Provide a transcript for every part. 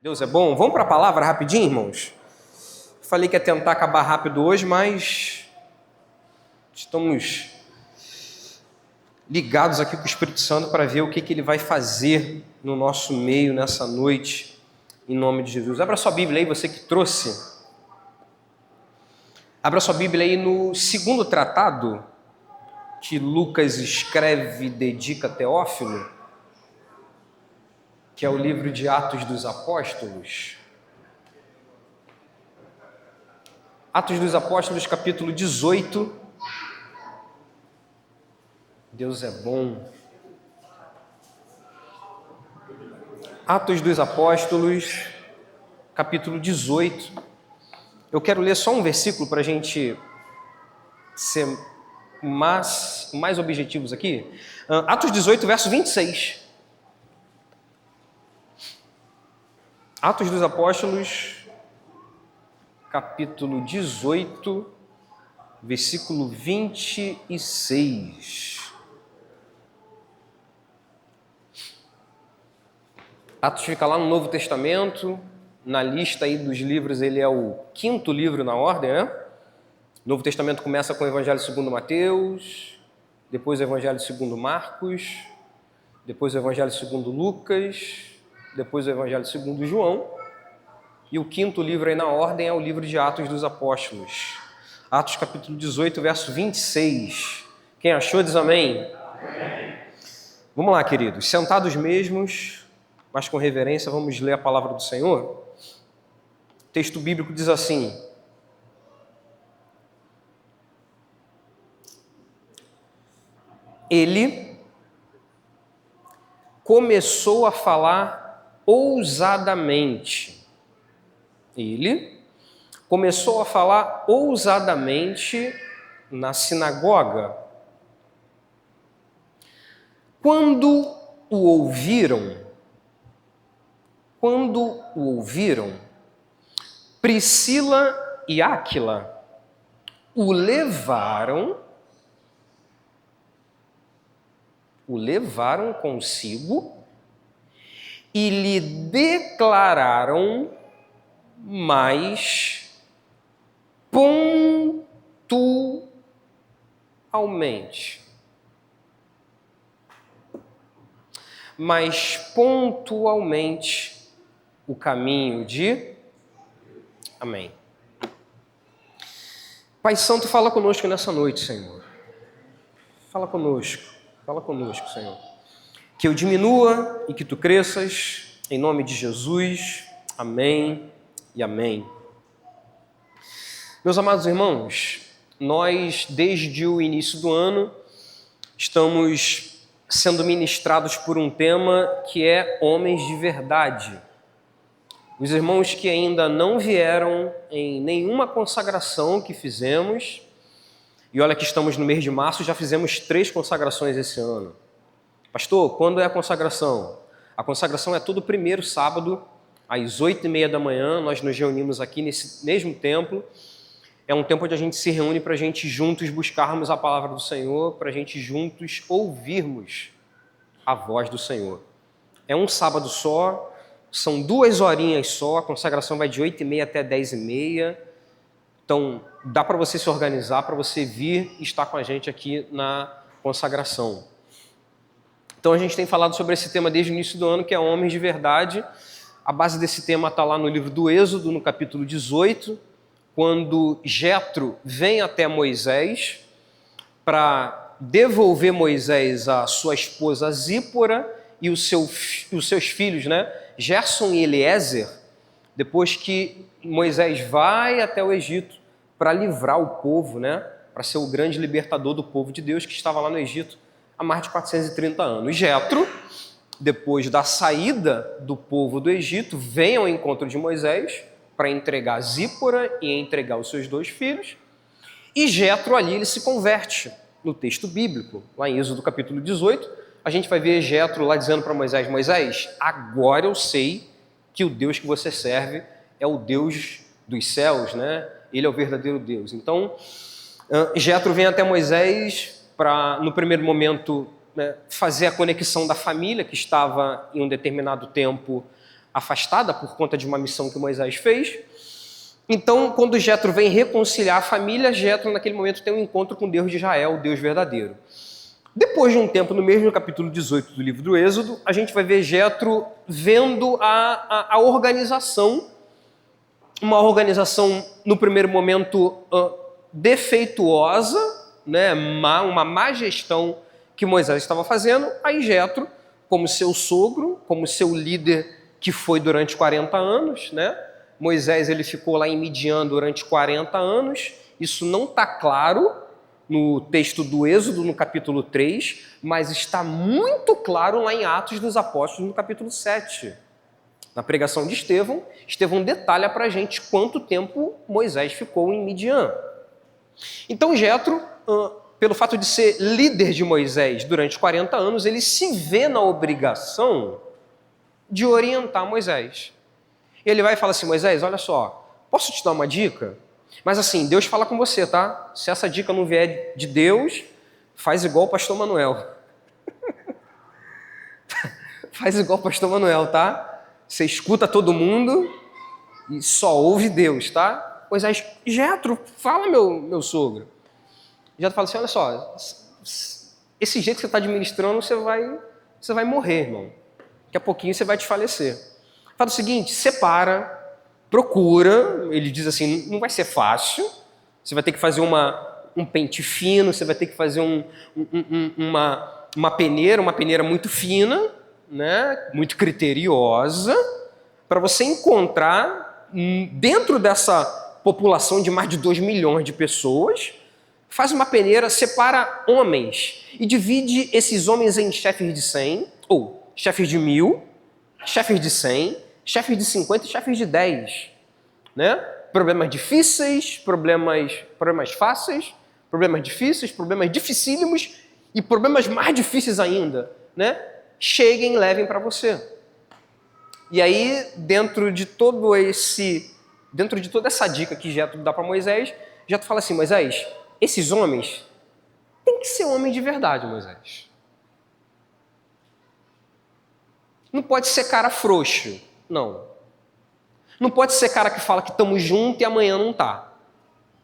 Deus é bom. Vamos para a palavra rapidinho, irmãos? Falei que ia tentar acabar rápido hoje, mas estamos ligados aqui com o Espírito Santo para ver o que ele vai fazer no nosso meio nessa noite, em nome de Jesus. Abra sua Bíblia aí, você que trouxe. Abra sua Bíblia aí no segundo tratado que Lucas escreve e dedica a Teófilo, que é o livro de Atos dos Apóstolos. Atos dos Apóstolos, capítulo 18. Deus é bom. Atos dos Apóstolos, capítulo 18. Eu quero ler só um versículo para a gente ser mais objetivos aqui. Atos 18, verso 26. Atos dos Apóstolos, capítulo 18, versículo 26. Atos fica lá no Novo Testamento, na lista aí dos livros ele é o quinto livro na ordem, né? O Novo Testamento começa com o Evangelho segundo Mateus, depois o Evangelho segundo Marcos, depois o Evangelho segundo Lucas, depois o Evangelho segundo João, e o quinto livro aí na ordem é o livro de Atos dos Apóstolos. Atos capítulo 18, verso 26. Quem achou diz amém. Amém. Vamos lá, queridos, sentados mesmos, mas com reverência, vamos ler a palavra do Senhor. O texto bíblico diz assim: Ele começou a falar ousadamente. Ele começou a falar ousadamente na sinagoga. Quando o ouviram, Priscila e Áquila o levaram consigo e lhe declararam mais pontualmente o caminho de... Amém. Pai Santo, fala conosco nessa noite, Senhor. Fala conosco, Senhor. Que eu diminua e que tu cresças, em nome de Jesus. Amém e amém. Meus amados irmãos, nós, desde o início do ano, estamos sendo ministrados por um tema que é homens de verdade. Os irmãos que ainda não vieram em nenhuma consagração que fizemos, e olha que estamos no mês de março, já fizemos 3 consagrações esse ano. Pastor, quando é a consagração? A consagração é todo primeiro sábado, às 8h30 da manhã, nós nos reunimos aqui nesse mesmo templo. É um tempo onde a gente se reúne para a gente juntos buscarmos a palavra do Senhor, para a gente juntos ouvirmos a voz do Senhor. É um sábado só, são 2 horinhas só, a consagração vai de 8h30 até 10h30. Então, dá para você se organizar, para você vir e estar com a gente aqui na consagração. Então, a gente tem falado sobre esse tema desde o início do ano, que é homens de verdade. A base desse tema está lá no livro do Êxodo, no capítulo 18, quando Jetro vem até Moisés para devolver Moisés a sua esposa Zípora e os seus filhos, né? Gerson e Eliezer, depois que Moisés vai até o Egito para livrar o povo, né? Para ser o grande libertador do povo de Deus que estava lá no Egito há mais de 430 anos. Jetro, depois da saída do povo do Egito, vem ao encontro de Moisés para entregar Zípora e entregar os seus 2 filhos. E Jetro ali ele se converte no texto bíblico, lá em Êxodo capítulo 18. A gente vai ver Jetro lá dizendo para Moisés: Moisés, agora eu sei que o Deus que você serve é o Deus dos céus, né? Ele é o verdadeiro Deus. Então, Jetro vem até Moisés para, no primeiro momento, né, fazer a conexão da família que estava em um determinado tempo afastada por conta de uma missão que Moisés fez. Então, quando Jetro vem reconciliar a família, Jetro naquele momento tem um encontro com o Deus de Israel, o Deus verdadeiro. Depois de um tempo, no mesmo capítulo 18 do livro do Êxodo, a gente vai ver Jetro vendo a organização, uma organização no primeiro momento defeituosa, né, uma má gestão que Moisés estava fazendo. Aí Jetro, como seu sogro, como seu líder que foi durante 40 anos, né? Moisés ele ficou lá em Midian durante 40 anos, isso não está claro no texto do Êxodo, no capítulo 3, mas está muito claro lá em Atos dos Apóstolos, no capítulo 7. Na pregação de Estevão, Estevão detalha para a gente quanto tempo Moisés ficou em Midian. Então Jetro, pelo fato de ser líder de Moisés durante 40 anos, ele se vê na obrigação de orientar Moisés. Ele vai e fala assim: Moisés, olha só, posso te dar uma dica? Mas assim, Deus fala com você, tá? Se essa dica não vier de Deus, faz igual o pastor Manuel. Faz igual o pastor Manuel, tá? Você escuta todo mundo e só ouve Deus, tá? Moisés, Jetro, fala meu sogro. Jetro fala assim: olha só, esse jeito que você está administrando, você vai morrer, irmão. Daqui a pouquinho você vai desfalecer. Fala o seguinte: separa, procura. Ele diz assim: não vai ser fácil. Você vai ter que fazer um pente fino, você vai ter que fazer uma peneira muito fina, né? Muito criteriosa, para você encontrar dentro dessa população de mais de 2 milhões de pessoas. Faz uma peneira, separa homens e divide esses homens em chefes de 100, ou chefes de 1000, chefes de 100, chefes de 50 e chefes de 10. Né? Problemas difíceis, problemas fáceis, problemas difíceis, problemas dificílimos e problemas mais difíceis ainda. Né? Cheguem e levem para você. E aí, dentro de toda essa dica que Jetro dá para Moisés, Jetro fala assim: Moisés, esses homens têm que ser homens de verdade, Moisés. Não pode ser cara frouxo, não. Não pode ser cara que fala que estamos juntos e amanhã não tá.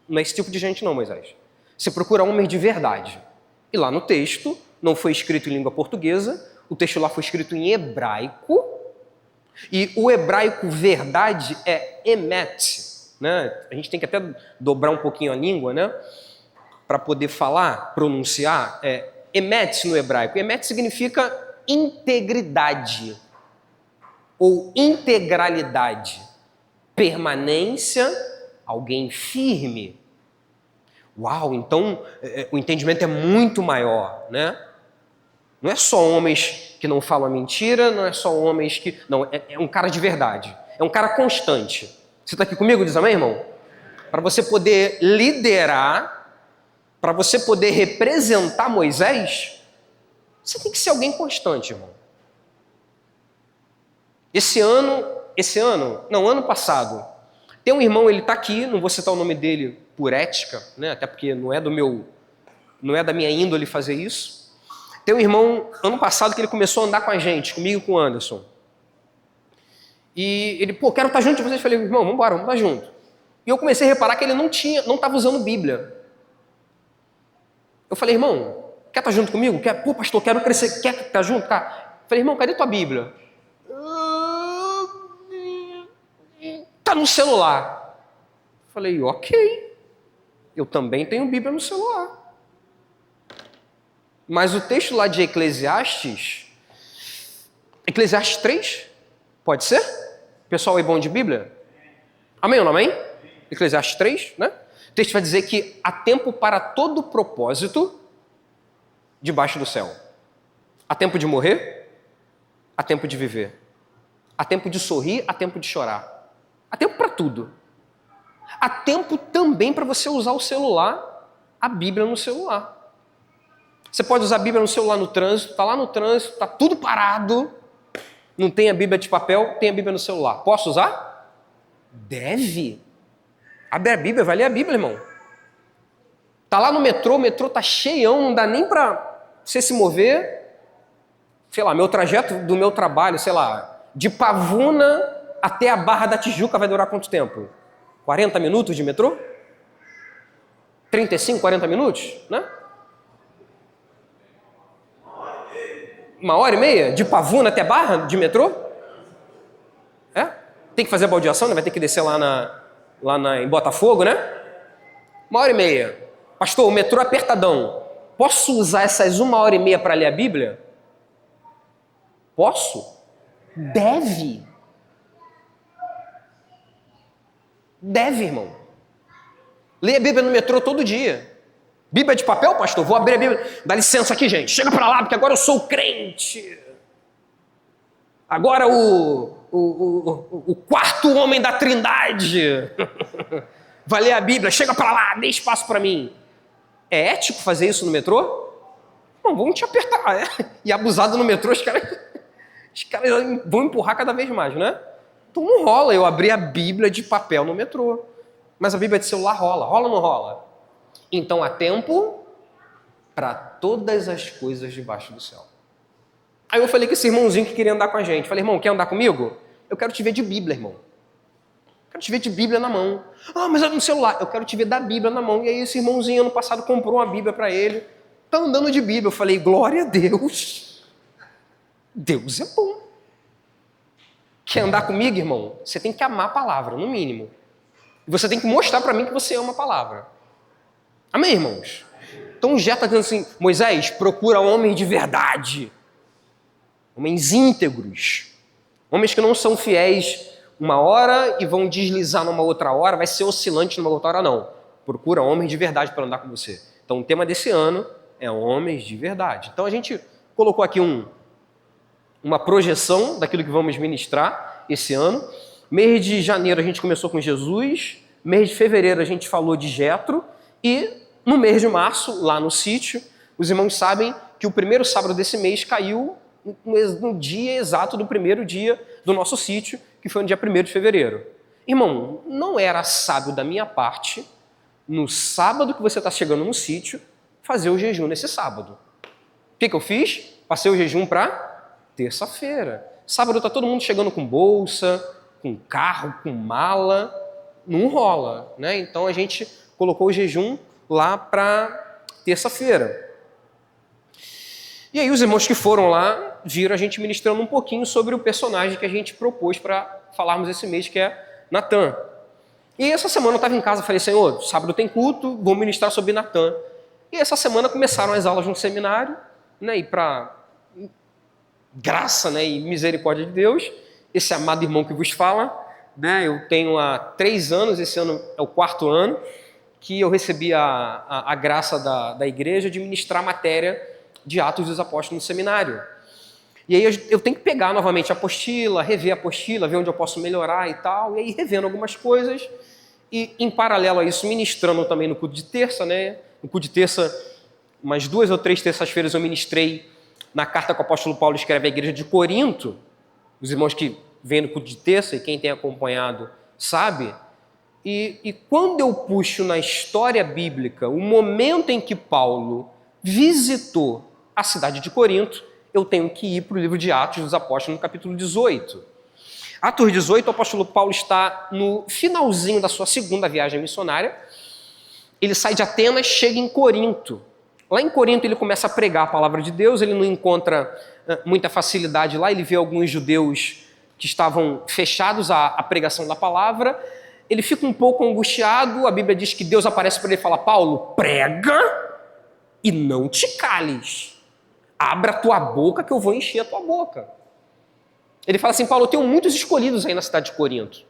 Não é esse tipo de gente não, Moisés. Você procura homens de verdade. E lá no texto, não foi escrito em língua portuguesa, o texto lá foi escrito em hebraico, e o hebraico verdade é emet, né? A gente tem que até dobrar um pouquinho a língua, né? Para poder falar, pronunciar, emet no hebraico. Emet significa integridade ou integralidade, permanência, alguém firme. Uau, então o entendimento é muito maior, né? Não é só homens que não falam mentira, não é só homens que... Não, é um cara de verdade, é um cara constante. Você está aqui comigo, diz amém, irmão? Para você poder liderar, para você poder representar Moisés, você tem que ser alguém constante, irmão. Ano passado, tem um irmão, ele está aqui, não vou citar o nome dele por ética, né? Até porque não é da minha índole fazer isso. Tem um irmão, ano passado, que ele começou a andar com a gente, comigo e com o Anderson. E ele, quero estar junto de vocês. Eu falei, irmão, vamos embora, vamos estar junto. E eu comecei a reparar que ele não estava usando Bíblia. Eu falei, irmão, quer estar junto comigo? Pastor, quero crescer, quer estar junto? Cara? Eu falei, irmão, cadê tua Bíblia? Tá no celular. Eu falei, ok, eu também tenho Bíblia no celular. Mas o texto lá de Eclesiastes 3, pode ser? Pessoal aí bom de Bíblia? Amém ou não amém? Eclesiastes 3, né? O texto vai dizer que há tempo para todo propósito debaixo do céu. Há tempo de morrer, há tempo de viver. Há tempo de sorrir, há tempo de chorar. Há tempo para tudo. Há tempo também para você usar o celular, a Bíblia no celular. Você pode usar a Bíblia no celular no trânsito, está lá no trânsito, está tudo parado, não tem a Bíblia de papel, tem a Bíblia no celular. Posso usar? Deve. Abre a Bíblia, vai ler a Bíblia, irmão. Está lá no metrô, o metrô está cheião, não dá nem para você se mover. Sei lá, meu trajeto do meu trabalho, sei lá, De Pavuna até a Barra da Tijuca vai durar quanto tempo? 40 minutos de metrô? 35, 40 minutos, né? 1h30? De Pavuna até Barra de metrô? É? Tem que fazer a baldeação, né? Vai ter que descer em Botafogo, né? 1h30. Pastor, o metrô é apertadão. Posso usar essas 1h30 para ler a Bíblia? Posso? Deve. Deve, irmão. Lê a Bíblia no metrô todo dia. Bíblia de papel, pastor? Vou abrir a Bíblia. Dá licença aqui, gente. Chega para lá, porque agora eu sou crente. Agora o quarto homem da Trindade vai ler a Bíblia. Chega para lá, dê espaço para mim. É ético fazer isso no metrô? Não, vamos te apertar. E abusado no metrô, os caras vão empurrar cada vez mais, né? Então não rola eu abrir a Bíblia de papel no metrô. Mas a Bíblia de celular rola. Rola ou não rola? Então há tempo para todas as coisas debaixo do céu. Aí eu falei com esse irmãozinho que queria andar com a gente. Falei, irmão, quer andar comigo? Eu quero te ver de Bíblia, irmão. Quero te ver de Bíblia na mão. Ah, mas é no celular. Eu quero te ver da Bíblia na mão. E aí esse irmãozinho ano passado comprou uma Bíblia para ele. Tá andando de Bíblia. Eu falei, glória a Deus. Deus é bom. Quer andar comigo, irmão? Você tem que amar a palavra, no mínimo. E você tem que mostrar para mim que você ama a palavra. Amém, irmãos? Então o Jé está dizendo assim, Moisés, procura homens de verdade. Homens íntegros. Homens que não são fiéis uma hora e vão deslizar numa outra hora, vai ser oscilante numa outra hora, não. Procura homens de verdade para andar com você. Então o tema desse ano é homens de verdade. Então a gente colocou aqui uma projeção daquilo que vamos ministrar esse ano. Mês de janeiro a gente começou com Jesus, mês de fevereiro a gente falou de Jetro e no mês de março, lá no sítio, os irmãos sabem que o primeiro sábado desse mês caiu no dia exato do primeiro dia do nosso sítio, que foi no dia 1º de fevereiro. Irmão, não era sábio da minha parte, no sábado que você está chegando no sítio, fazer o jejum nesse sábado. O que eu fiz? Passei o jejum para terça-feira. Sábado está todo mundo chegando com bolsa, com carro, com mala, não rola, né? Então a gente colocou o jejum lá para terça-feira. E aí os irmãos que foram lá viram a gente ministrando um pouquinho sobre o personagem que a gente propôs para falarmos esse mês, que é Natan. E essa semana eu estava em casa e falei, Senhor, sábado tem culto, vou ministrar sobre Natan. E essa semana começaram as aulas no seminário, né? E para graça, né, e misericórdia de Deus, esse amado irmão que vos fala, né? Eu tenho há 3 anos, esse ano é o 4º ano, que eu recebi a graça da igreja de ministrar a matéria de Atos dos Apóstolos no seminário. E aí eu tenho que pegar novamente a apostila, rever a apostila, ver onde eu posso melhorar e tal, e aí revendo algumas coisas, e em paralelo a isso, ministrando também no culto de terça, né? No culto de terça, umas 2 ou 3 terças-feiras eu ministrei na carta que o apóstolo Paulo escreve à igreja de Corinto, os irmãos que vêm no culto de terça, e quem tem acompanhado sabe, e quando eu puxo na história bíblica o momento em que Paulo visitou a cidade de Corinto, eu tenho que ir para o livro de Atos dos Apóstolos, no capítulo 18. Atos 18, o apóstolo Paulo está no finalzinho da sua 2ª viagem missionária. Ele sai de Atenas, chega em Corinto. Lá em Corinto ele começa a pregar a palavra de Deus, ele não encontra muita facilidade lá, ele vê alguns judeus que estavam fechados à pregação da palavra, ele fica um pouco angustiado, a Bíblia diz que Deus aparece para ele e fala, Paulo, prega e não te cales. Abra a tua boca que eu vou encher a tua boca. Ele fala assim, Paulo, eu tenho muitos escolhidos aí na cidade de Corinto.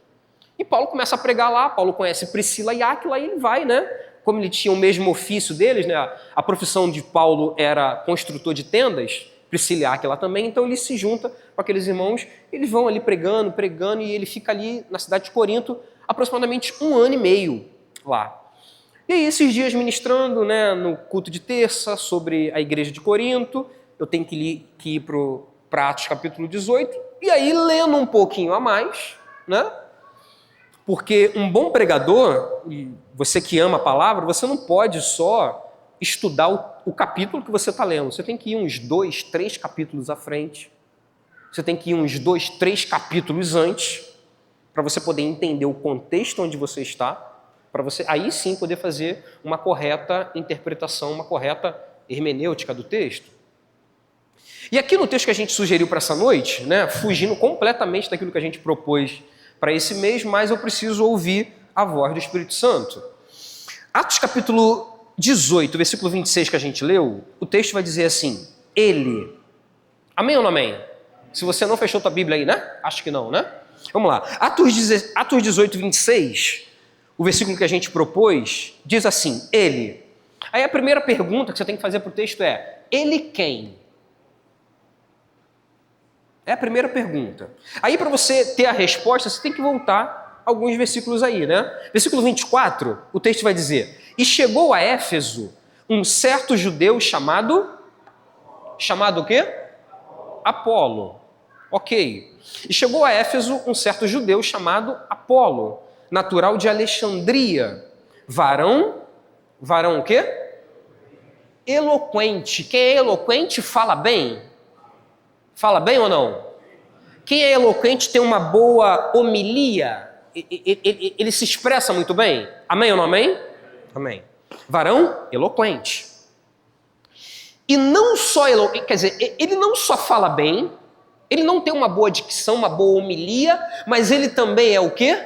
E Paulo começa a pregar lá, Paulo conhece Priscila e Áquila e ele vai, né? Como ele tinha o mesmo ofício deles, né? A profissão de Paulo era construtor de tendas, Priscila e Áquila também, então ele se junta com aqueles irmãos, eles vão ali pregando, e ele fica ali na cidade de Corinto aproximadamente 1 ano e meio lá. E aí esses dias ministrando, né, no culto de terça sobre a igreja de Corinto, eu tenho que ir para Atos capítulo 18, e aí lendo um pouquinho a mais, né? Porque um bom pregador, e você que ama a palavra, você não pode só estudar o capítulo que você está lendo. Você tem que ir uns 2, 3 capítulos à frente. Você tem que ir uns 2, 3 capítulos antes para você poder entender o contexto onde você está, para você aí sim poder fazer uma correta interpretação, uma correta hermenêutica do texto. E aqui no texto que a gente sugeriu para essa noite, né, fugindo completamente daquilo que a gente propôs para esse mês, mas eu preciso ouvir a voz do Espírito Santo. Atos capítulo 18, versículo 26 que a gente leu, o texto vai dizer assim, ele. Amém ou não amém? Se você não fechou tua Bíblia aí, né? Acho que não, né? Vamos lá. Atos 18, 26, o versículo que a gente propôs, diz assim, ele. Aí a primeira pergunta que você tem que fazer para o texto é, ele quem? É a primeira pergunta. Aí para você ter a resposta, você tem que voltar alguns versículos aí, né? Versículo 24, o texto vai dizer, e chegou a Éfeso um certo judeu chamado o quê? Apolo. Ok. E chegou a Éfeso um certo judeu chamado Apolo, natural de Alexandria. Varão o quê? Eloquente. Quem é eloquente fala bem? Fala bem ou não? Quem é eloquente tem uma boa homilia? Ele se expressa muito bem? Amém ou não amém? Amém. Varão eloquente. E não só eloquente, quer dizer, ele não só fala bem, ele não tem uma boa dicção, uma boa homilia, mas ele também é o quê?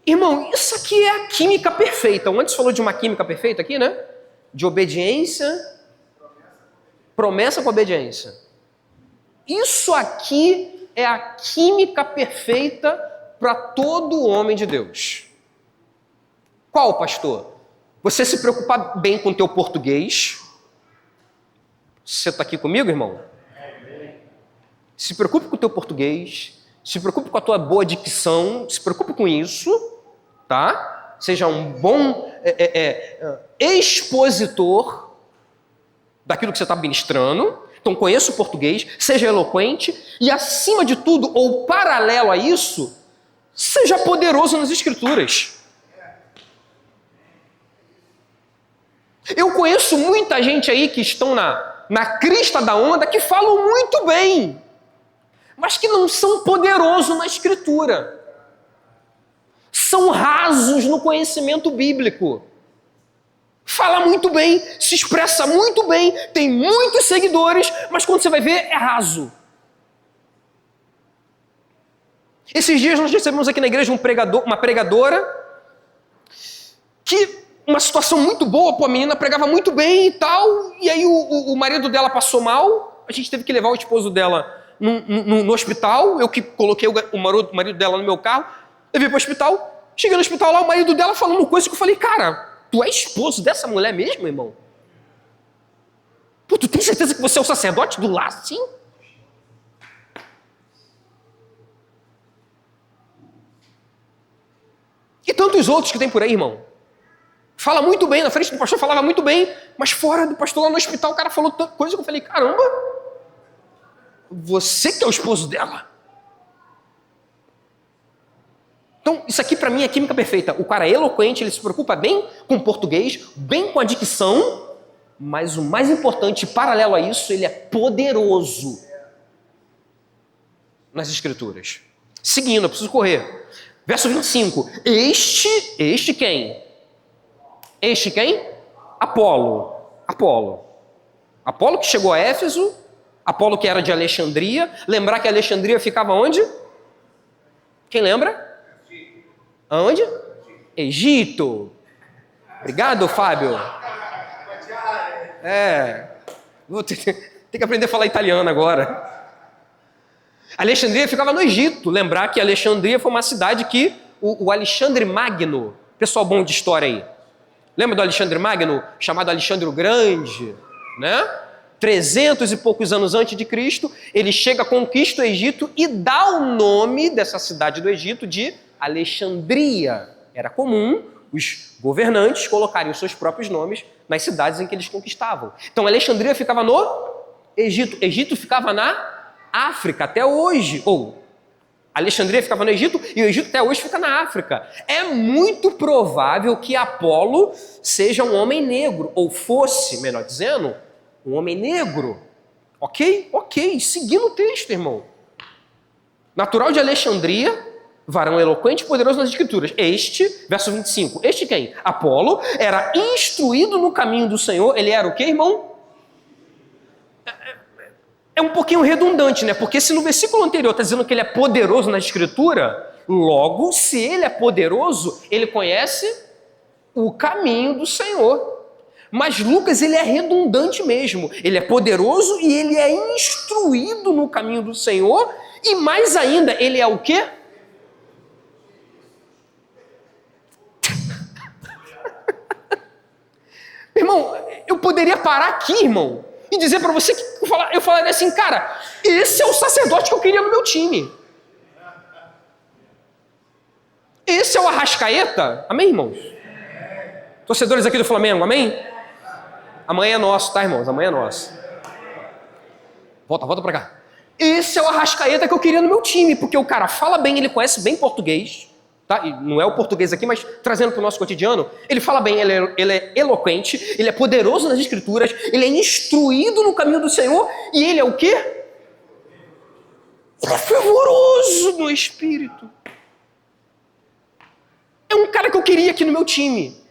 Irmão, isso aqui é a química perfeita. O antes falou de uma química perfeita aqui, né? De obediência, promessa com obediência. Isso aqui é a química perfeita para todo homem de Deus. Qual, pastor? Você se preocupar bem com o teu português. Você está aqui comigo, irmão? Se preocupe com o teu português, se preocupe com a tua boa dicção, se preocupe com isso, tá? Seja um bom expositor daquilo que você está ministrando. Então conheça o português, seja eloquente e, acima de tudo, ou paralelo a isso, seja poderoso nas Escrituras. Eu conheço muita gente aí que estão na crista da onda, que falam muito bem, mas que não são poderosos na Escritura. São rasos no conhecimento bíblico. Fala muito bem, se expressa muito bem, tem muitos seguidores, mas quando você vai ver, é raso. Esses dias nós recebemos aqui na igreja uma pregadora que, uma situação muito boa, pô, a menina pregava muito bem e tal, e aí o marido dela passou mal, a gente teve que levar o esposo dela no hospital, eu que coloquei o marido dela no meu carro, levei para o hospital, cheguei no hospital lá, o marido dela falando coisa que eu falei, cara, tu é esposo dessa mulher mesmo, irmão? Pô, tu tem certeza que você é o sacerdote do lar, sim? E tantos outros que tem por aí, irmão. Fala muito bem, na frente do pastor falava muito bem, mas fora do pastor lá no hospital o cara falou tanta coisa que eu falei, caramba, você que é o esposo dela? Então, isso aqui para mim é química perfeita. O cara é eloquente, ele se preocupa bem com o português, bem com a dicção, mas o mais importante, paralelo a isso, ele é poderoso nas Escrituras. Seguindo, eu preciso correr. Verso 25. Este quem? Este quem? Apolo. Apolo que chegou a Éfeso, Apolo que era de Alexandria. Lembrar que Alexandria ficava onde? Quem lembra? Aonde? Egito. Obrigado, Fábio. Vou ter que aprender a falar italiano agora. Alexandria ficava no Egito. Lembrar que Alexandria foi uma cidade que o Alexandre Magno, pessoal bom de história aí, lembra do Alexandre Magno, chamado Alexandre o Grande, né? 300 e poucos anos antes de Cristo, ele chega, conquista o Egito e dá o nome dessa cidade do Egito de Alexandria. Era comum os governantes colocarem os seus próprios nomes nas cidades em que eles conquistavam. Então, Alexandria ficava no Egito. Egito ficava na África até hoje. Ou Alexandria ficava no Egito e o Egito até hoje fica na África. É muito provável que Apolo seja um homem negro, ou fosse, melhor dizendo, um homem negro. Ok? Ok. Seguindo o texto, irmão. Natural de Alexandria, varão eloquente e poderoso nas escrituras. Este, verso 25, este quem? Apolo, era instruído no caminho do Senhor. Ele era o quê, irmão? É um pouquinho redundante, né? Porque se no versículo anterior está dizendo que ele é poderoso na escritura, logo, se ele é poderoso, ele conhece o caminho do Senhor. Mas Lucas, ele é redundante mesmo. Ele é poderoso e ele é instruído no caminho do Senhor. E mais ainda, ele é o quê? Irmão, eu poderia parar aqui, irmão, e dizer para você que eu falaria assim, cara, esse é o sacerdote que eu queria no meu time. Esse é o Arrascaeta. Amém, irmãos? Torcedores aqui do Flamengo, amém? Amanhã é nosso, tá, irmãos? Amanhã é nosso. Volta pra cá. Esse é o Arrascaeta que eu queria no meu time, porque o cara fala bem, ele conhece bem português, tá? E não é o português aqui, mas trazendo para o nosso cotidiano, ele fala bem, ele é eloquente, ele é poderoso nas escrituras, ele é instruído no caminho do Senhor, e ele é o quê? Ele é fervoroso no espírito. É um cara que eu queria aqui no meu time.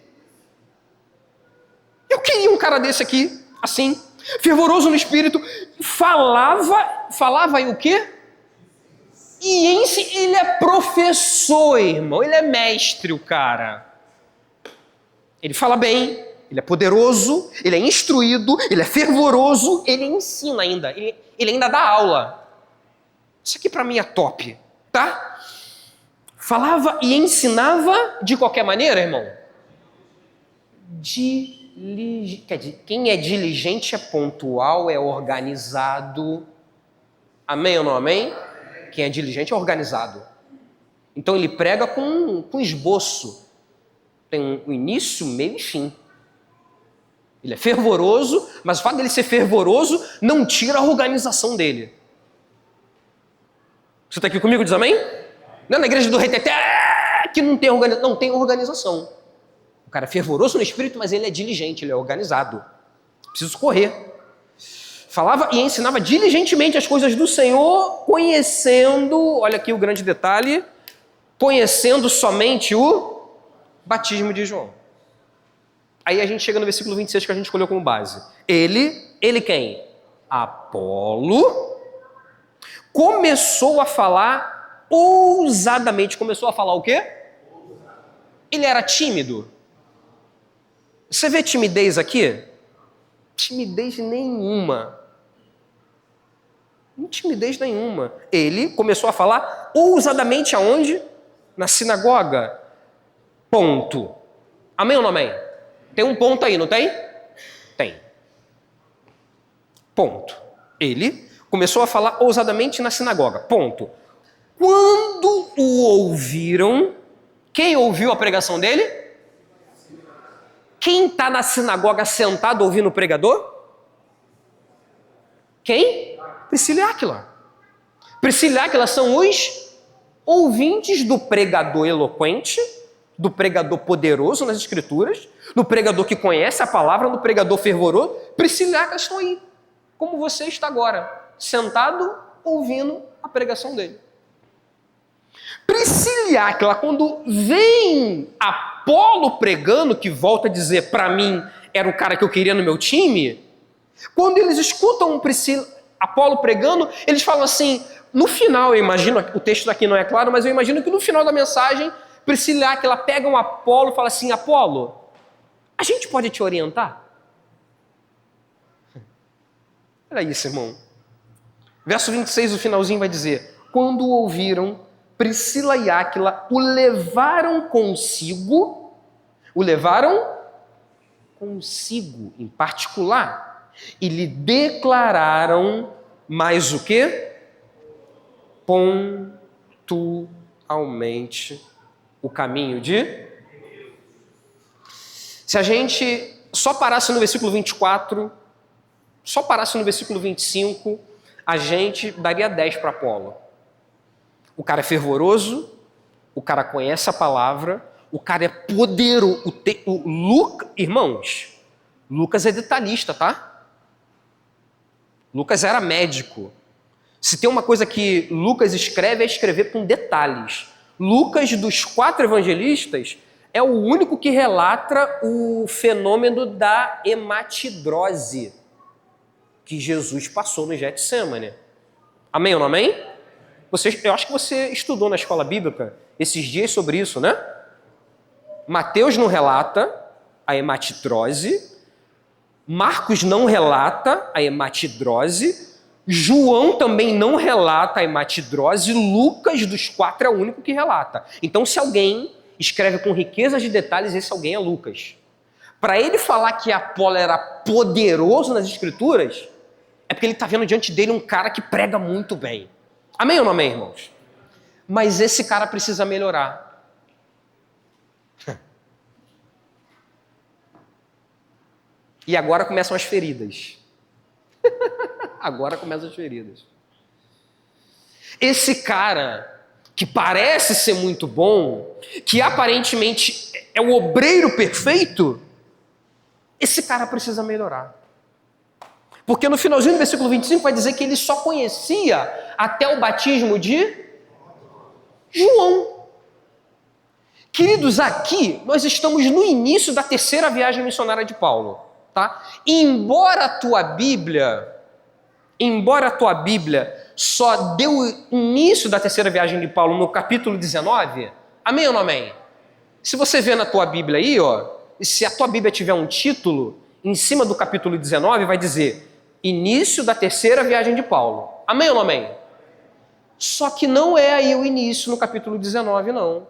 Eu queria um cara desse aqui, assim, fervoroso no espírito, falava em o quê? E ele é professor, irmão, ele é mestre, o cara. Ele fala bem, ele é poderoso, ele é instruído, ele é fervoroso, ele ensina ainda, ele ainda dá aula. Isso aqui para mim é top, tá? Falava e ensinava de qualquer maneira, irmão. Quem é diligente é pontual, é organizado. Amém ou não amém? Quem é diligente é organizado. Então ele prega com esboço. Tem um início, meio e fim. Ele é fervoroso, mas o fato dele ser fervoroso não tira a organização dele. Você está aqui comigo, diz amém? Não é na igreja do Reteté que não tem organização. Não tem organização. O cara é fervoroso no espírito, mas ele é diligente, ele é organizado. Preciso correr. Falava e ensinava diligentemente as coisas do Senhor, conhecendo, olha aqui o grande detalhe, conhecendo somente o batismo de João. Aí a gente chega no versículo 26 que a gente escolheu como base. Ele quem? Apolo, começou a falar ousadamente. Começou a falar o quê? Ele era tímido. Você vê timidez aqui? Timidez nenhuma. Timidez nenhuma. Ele começou a falar ousadamente aonde? Na sinagoga. Ponto. Amém ou não amém? Tem um ponto aí, não tem? Tem. Ponto. Ele começou a falar ousadamente na sinagoga. Ponto. Quando o ouviram, quem ouviu a pregação dele? Quem está na sinagoga sentado ouvindo o pregador? Quem? Priscila e Áquila. Priscila e Áquila são os ouvintes do pregador eloquente, do pregador poderoso nas escrituras, do pregador que conhece a palavra, do pregador fervoroso. Priscila e Áquila estão aí, como você está agora, sentado ouvindo a pregação dele. Priscila e Áquila, quando vem Apolo pregando, que volta a dizer, para mim, era o cara que eu queria no meu time, quando eles escutam Apolo pregando, eles falam assim, no final, eu imagino, o texto daqui não é claro, mas eu imagino que no final da mensagem, Priscila e Áquila pegam Apolo e falam assim, Apolo, a gente pode te orientar? Olha isso, irmão. Verso 26, o finalzinho vai dizer, quando ouviram, Priscila e Áquila o levaram consigo em particular, e lhe declararam mais o quê? Pontualmente o caminho de... Se a gente só parasse no versículo 24, só parasse no versículo 25, a gente daria 10 para Apolo. O cara é fervoroso, o cara conhece a palavra, o cara é poderoso. Irmãos, Lucas é detalhista, tá? Lucas era médico. Se tem uma coisa que Lucas escreve, é escrever com detalhes. Lucas, dos 4 evangelistas, é o único que relata o fenômeno da hematidrose que Jesus passou no Getsêmani. Amém ou não amém? Eu acho que você estudou na escola bíblica esses dias sobre isso, né? Mateus não relata a hematidrose, Marcos não relata a hematidrose, João também não relata a hematidrose, Lucas, dos 4, é o único que relata. Então, se alguém escreve com riqueza de detalhes, esse alguém é Lucas. Para ele falar que Apolo era poderoso nas escrituras, é porque ele está vendo diante dele um cara que prega muito bem. Amém ou não amém, irmãos? Mas esse cara precisa melhorar. E agora começam as feridas. Agora começam as feridas. Esse cara, que parece ser muito bom, que aparentemente é o obreiro perfeito, esse cara precisa melhorar. Porque no finalzinho do versículo 25 vai dizer que ele só conhecia até o batismo de João. Queridos, aqui nós estamos no início da 3ª viagem missionária de Paulo. Tá? Embora a tua Bíblia só deu início da 3ª viagem de Paulo no capítulo 19, amém ou não amém? Se você vê na tua Bíblia aí, ó, se a tua Bíblia tiver um título, em cima do capítulo 19 vai dizer início da 3ª viagem de Paulo. Amém ou não amém? Só que não é aí o início no capítulo 19, não.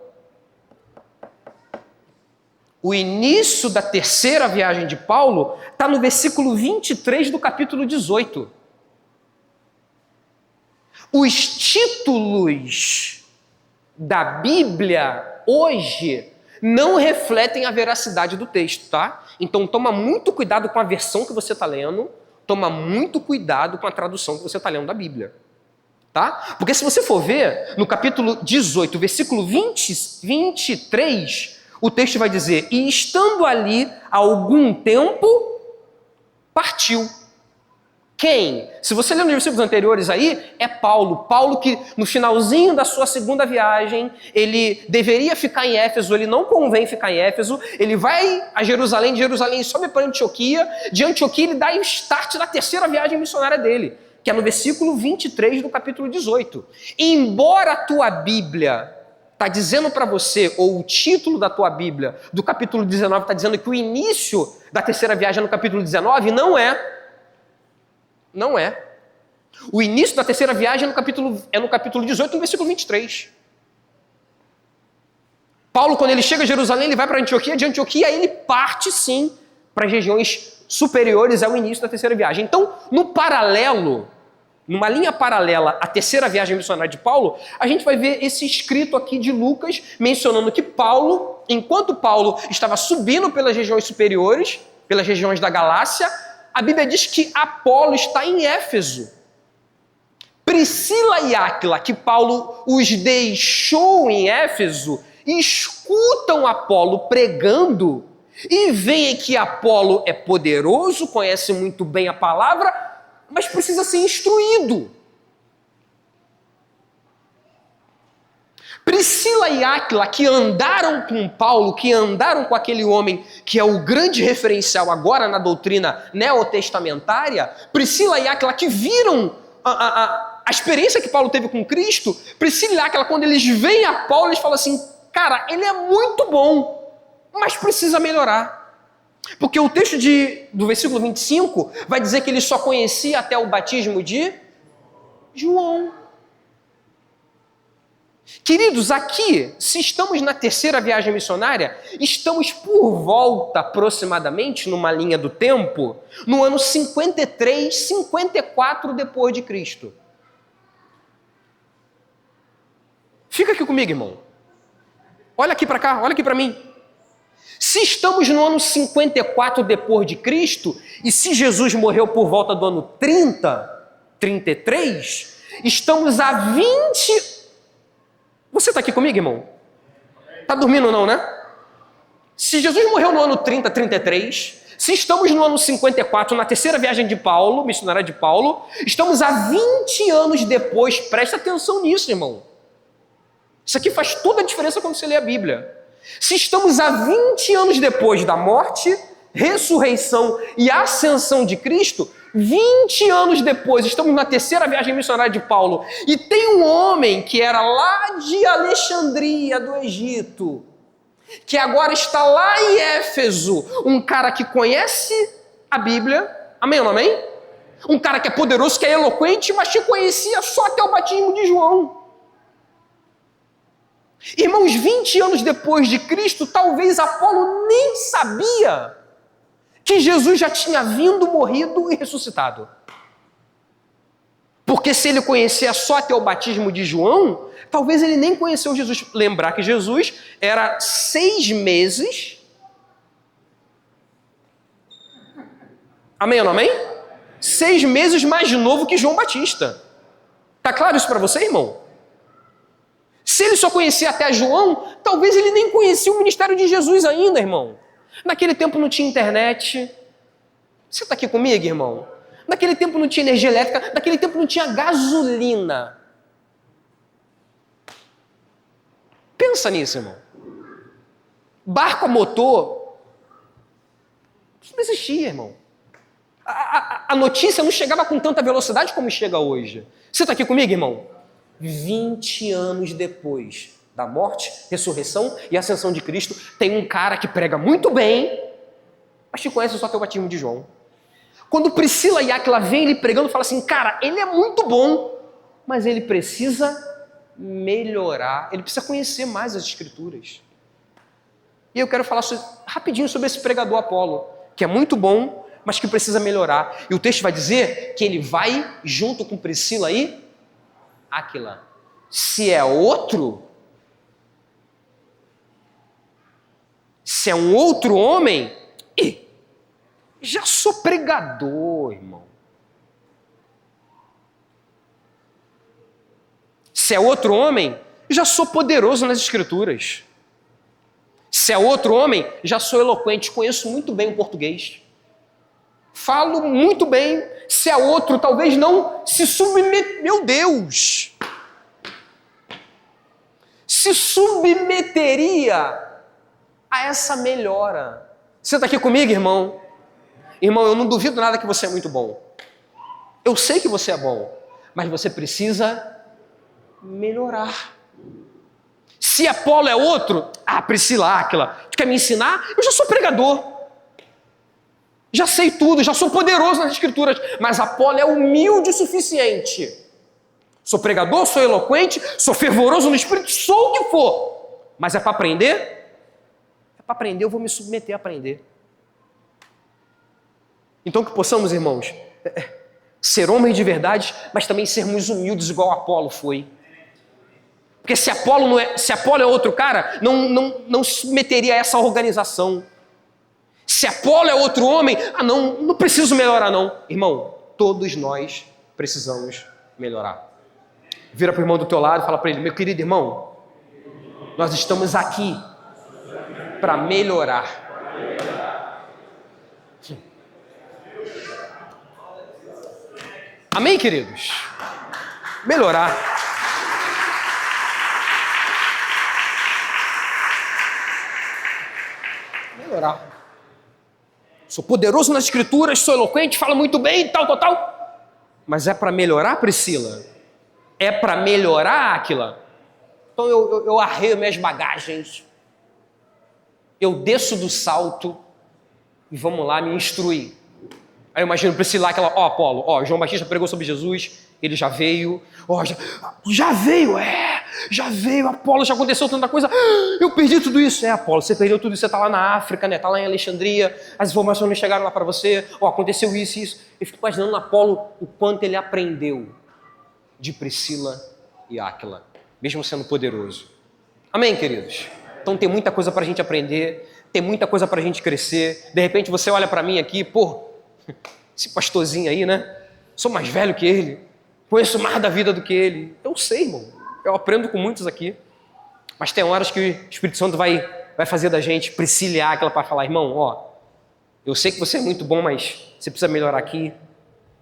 O início da 3ª viagem de Paulo está no versículo 23 do capítulo 18. Os títulos da Bíblia hoje não refletem a veracidade do texto, tá? Então toma muito cuidado com a versão que você está lendo, toma muito cuidado com a tradução que você está lendo da Bíblia. Tá? Porque se você for ver, no capítulo 18, versículo 23... o texto vai dizer, e estando ali algum tempo, partiu. Quem? Se você ler nos versículos anteriores aí, é Paulo. Paulo que no finalzinho da sua 2ª viagem, ele deveria ficar em Éfeso, ele não convém ficar em Éfeso, ele vai a Jerusalém, de Jerusalém sobe para Antioquia, de Antioquia ele dá o start da 3ª viagem missionária dele, que é no versículo 23 do capítulo 18. Embora a tua Bíblia está dizendo para você, ou o título da tua Bíblia, do capítulo 19, está dizendo que o início da 3ª viagem é no capítulo 19, não é. Não é. O início da 3ª viagem é no capítulo 18, no versículo 23. Paulo, quando ele chega a Jerusalém, ele vai para Antioquia, de Antioquia ele parte sim para as regiões superiores ao início da 3ª viagem. Então, no paralelo, numa linha paralela à 3ª viagem missionária de Paulo, a gente vai ver esse escrito aqui de Lucas, mencionando que Paulo, enquanto Paulo estava subindo pelas regiões superiores, pelas regiões da Galácia, a Bíblia diz que Apolo está em Éfeso. Priscila e Áquila, que Paulo os deixou em Éfeso, escutam Apolo pregando e veem que Apolo é poderoso, conhece muito bem a palavra, mas precisa ser instruído. Priscila e Áquila, que andaram com Paulo, que andaram com aquele homem que é o grande referencial agora na doutrina neotestamentária, Priscila e Áquila que viram a experiência que Paulo teve com Cristo, Priscila e Áquila, quando eles veem a Paulo, eles falam assim, cara, ele é muito bom, mas precisa melhorar. Porque o texto do versículo 25 vai dizer que ele só conhecia até o batismo de João. Queridos, aqui, se estamos na 3ª viagem missionária, estamos por volta, aproximadamente, numa linha do tempo, no ano 53, 54 depois de Cristo. Fica aqui comigo, irmão. Olha aqui para cá, olha aqui para mim. Se estamos no ano 54 depois de Cristo, e se Jesus morreu por volta do ano 30, 33, estamos a 20... Você está aqui comigo, irmão? Está dormindo não, né? Se Jesus morreu no ano 30, 33, Se estamos no ano 54, na terceira viagem de Paulo, missionária de Paulo, estamos há 20 anos depois, presta atenção nisso, irmão. Isso aqui faz toda a diferença quando você lê a Bíblia. Se estamos há 20 anos depois da morte, ressurreição e ascensão de Cristo, 20 anos depois, estamos na terceira viagem missionária de Paulo, e tem um homem que era lá de Alexandria, do Egito, que agora está lá em Éfeso, um cara que conhece a Bíblia, amém ou não amém? Um cara que é poderoso, que é eloquente, mas que conhecia só até o batismo de João. Irmãos, 20 anos depois de Cristo, talvez Apolo nem sabia que Jesus já tinha vindo, morrido e ressuscitado. Porque se ele conhecia só até o batismo de João, talvez ele nem conheceu Jesus. Lembrar que Jesus era 6 meses... Amém ou não amém? 6 meses mais novo que João Batista. Tá claro isso para você, irmão? Se ele só conhecia até João, talvez ele nem conhecia o ministério de Jesus ainda, irmão. Naquele tempo não tinha internet. Você está aqui comigo, irmão? Naquele tempo não tinha energia elétrica, naquele tempo não tinha gasolina. Pensa nisso, irmão. Barco a motor, isso não existia, irmão. A notícia não chegava com tanta velocidade como chega hoje. Você está aqui comigo, irmão? 20 anos depois da morte, ressurreição e ascensão de Cristo, tem um cara que prega muito bem, mas te conhece só até o batismo de João. Quando Priscila e Áquila vêm ele pregando, fala assim, cara, ele é muito bom, mas ele precisa melhorar, ele precisa conhecer mais as Escrituras. E eu quero falar rapidinho sobre esse pregador Apolo, que é muito bom, mas que precisa melhorar. E o texto vai dizer que ele vai junto com Priscila e Áquila. Se é outro, se é um outro homem, já sou pregador, irmão. Se é outro homem, já sou poderoso nas Escrituras. Se é outro homem, já sou eloquente, conheço muito bem o português. Falo muito bem. Se é outro, talvez não se submeter. Meu Deus! Se submeteria a essa melhora. Você está aqui comigo, irmão? Irmão, eu não duvido nada que você é muito bom. Eu sei que você é bom, mas você precisa melhorar. Se Apolo é outro, Priscila, Áquila, tu quer me ensinar? Eu já sou pregador. Já sei tudo, já sou poderoso nas Escrituras, mas Apolo é humilde o suficiente. Sou pregador, sou eloquente, sou fervoroso no Espírito, sou o que for. Mas é para aprender? É para aprender, eu vou me submeter a aprender. Então que possamos, irmãos, ser homens de verdade, mas também sermos humildes igual Apolo foi. Porque se Apolo é outro cara, não se submeteria a essa organização. Se Apolo é outro homem, não preciso melhorar não. Irmão, todos nós precisamos melhorar. Vira para o irmão do teu lado e fala para ele, meu querido irmão, nós estamos aqui para melhorar. Amém, queridos? Melhorar. Melhorar. Sou poderoso nas Escrituras, sou eloquente, falo muito bem, tal. Mas é para melhorar, Priscila? É para melhorar, Áquila? Então eu arreio minhas bagagens, eu desço do salto e vamos lá me instruir. Aí eu imagino Priscila, Áquila, Apolo, João Batista pregou sobre Jesus, ele já veio, já veio, Apolo, já aconteceu tanta coisa, eu perdi tudo isso. Apolo, você perdeu tudo isso, você está lá na África, né? Está lá em Alexandria, as informações não chegaram lá para você, aconteceu isso e isso. Eu fico imaginando Apolo o quanto ele aprendeu de Priscila e Áquila, mesmo sendo poderoso. Amém, queridos? Então tem muita coisa para a gente aprender, tem muita coisa para a gente crescer. De repente você olha para mim aqui, esse pastorzinho aí, né? Sou mais velho que ele, conheço mais da vida do que ele. Eu sei, irmão, eu aprendo com muitos aqui. Mas tem horas que o Espírito Santo vai fazer da gente Priscila e Áquila para falar, irmão, Eu sei que você é muito bom, mas você precisa melhorar aqui,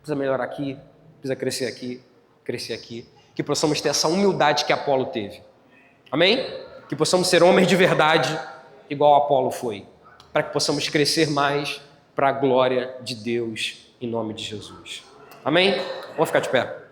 precisa crescer aqui. Que possamos ter essa humildade que Apolo teve. Amém? Que possamos ser homens de verdade, igual Apolo foi. Para que possamos crescer mais para a glória de Deus, em nome de Jesus. Amém? Vamos ficar de pé.